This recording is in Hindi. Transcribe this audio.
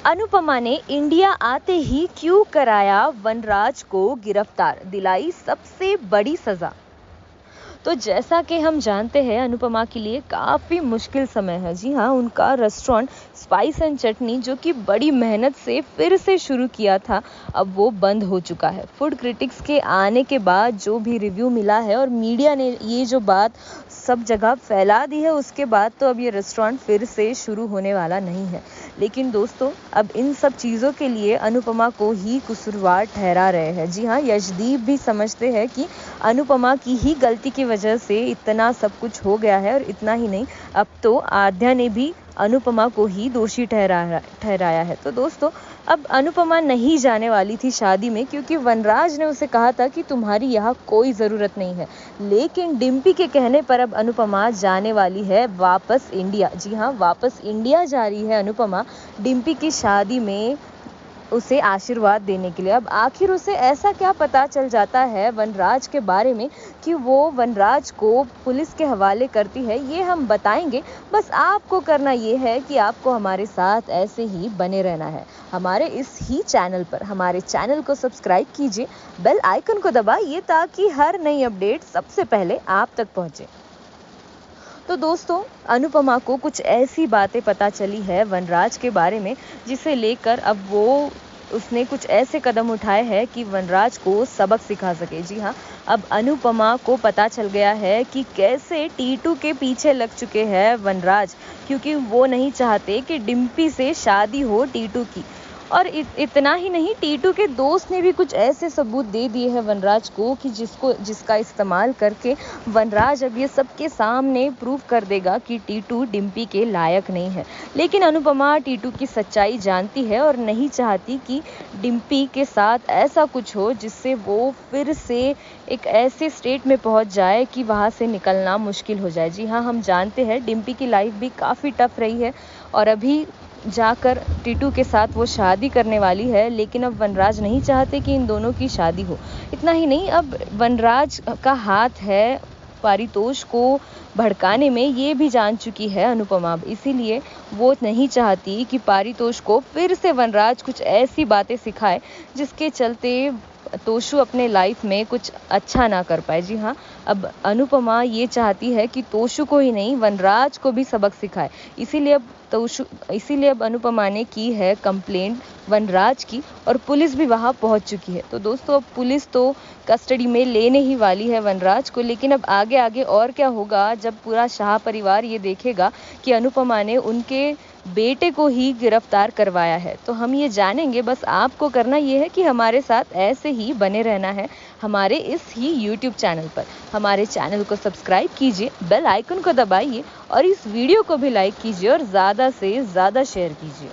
अनुपमा ने इंडिया आते ही क्यों कराया वनराज को गिरफ्तार, दिलाई सबसे बड़ी सजा। तो जैसा कि हम जानते हैं अनुपमा के लिए काफ़ी मुश्किल समय है। जी हाँ, उनका रेस्टोरेंट स्पाइस एंड चटनी जो कि बड़ी मेहनत से फिर से शुरू किया था, अब वो बंद हो चुका है। फूड क्रिटिक्स के आने के बाद जो भी रिव्यू मिला है और मीडिया ने ये जो बात सब जगह फैला दी है, उसके बाद तो अब ये रेस्टोरेंट फिर से शुरू होने वाला नहीं है। लेकिन दोस्तों, अब इन सब चीज़ों के लिए अनुपमा को ही कसूरवार ठहरा रहे हैं। जी हाँ, यशदीप भी समझते हैं कि अनुपमा की ही गलती की वजह से इतना सब कुछ हो गया है। और इतना ही नहीं, अब तो आद्या ने भी अनुपमा को ही दोषी ठहराया है। तो दोस्तों, अब अनुपमा नहीं जाने वाली थी शादी में, क्योंकि वनराज ने उसे कहा था कि तुम्हारी यहाँ कोई ज़रूरत नहीं है। लेकिन डिम्पी के कहने पर अब अनुपमा जाने वाली है वापस इंडिया। जी हाँ, वापस इंडिया जा रही है अनुपमा डिम्पी की शादी में उसे आशीर्वाद देने के लिए। अब आखिर उसे ऐसा क्या पता चल जाता है वनराज के बारे में कि वो वनराज को पुलिस के हवाले करती है, ये हम बताएंगे। बस आपको करना ये है कि आपको हमारे साथ ऐसे ही बने रहना है हमारे इस ही चैनल पर। हमारे चैनल को सब्सक्राइब कीजिए, बेल आइकन को दबाइए ताकि हर नई अपडेट सबसे पहले आप तक पहुंचे। तो दोस्तों, अनुपमा को कुछ ऐसी बातें पता चली है वनराज के बारे में, जिसे लेकर अब उसने कुछ ऐसे कदम उठाए हैं कि वनराज को सबक सिखा सके। जी हाँ, अब अनुपमा को पता चल गया है कि कैसे टीटू के पीछे लग चुके हैं वनराज, क्योंकि वो नहीं चाहते कि डिम्पी से शादी हो टीटू की। और इतना ही नहीं, टीटू के दोस्त ने भी कुछ ऐसे सबूत दे दिए हैं वनराज को कि जिसका इस्तेमाल करके वनराज अब ये सबके सामने प्रूव कर देगा कि टीटू डिम्पी के लायक नहीं है। लेकिन अनुपमा टीटू की सच्चाई जानती है और नहीं चाहती कि डिम्पी के साथ ऐसा कुछ हो जिससे वो फिर से एक ऐसे स्टेट में पहुंच जाए कि वहां से निकलना मुश्किल हो जाए। जी हाँ, हम जानते हैं डिम्पी की लाइफ भी काफ़ी टफ रही है और अभी जाकर टीटू के साथ वो शादी करने वाली है। लेकिन अब वनराज नहीं चाहते कि इन दोनों की शादी हो। इतना ही नहीं, अब वनराज का हाथ है पारितोष को भड़काने में, ये भी जान चुकी है अनुपमा। इसीलिए वो नहीं चाहती कि पारितोष को फिर से वनराज कुछ ऐसी बातें सिखाए जिसके चलते तोशु अपने लाइफ में कुछ अच्छा ना कर पाए। जी हाँ, अब अनुपमा ये चाहती है कि तोशु को ही नहीं वनराज को भी सबक सिखाए। इसीलिए अब अनुपमा ने की है कंप्लेंट वनराज की और पुलिस भी वहां पहुंच चुकी है। तो दोस्तों, अब पुलिस तो कस्टडी में लेने ही वाली है वनराज को। लेकिन अब आगे आगे और क्या होगा जब पूरा शाह परिवार ये देखेगा कि अनुपमा ने उनके बेटे को ही गिरफ्तार करवाया है, तो हम ये जानेंगे। बस आपको करना ये है कि हमारे साथ ऐसे ही बने रहना है हमारे इस ही YouTube चैनल पर। हमारे चैनल को सब्सक्राइब कीजिए, बेल आइकन को दबाइए और इस वीडियो को भी लाइक कीजिए और ज़्यादा से ज़्यादा शेयर कीजिए।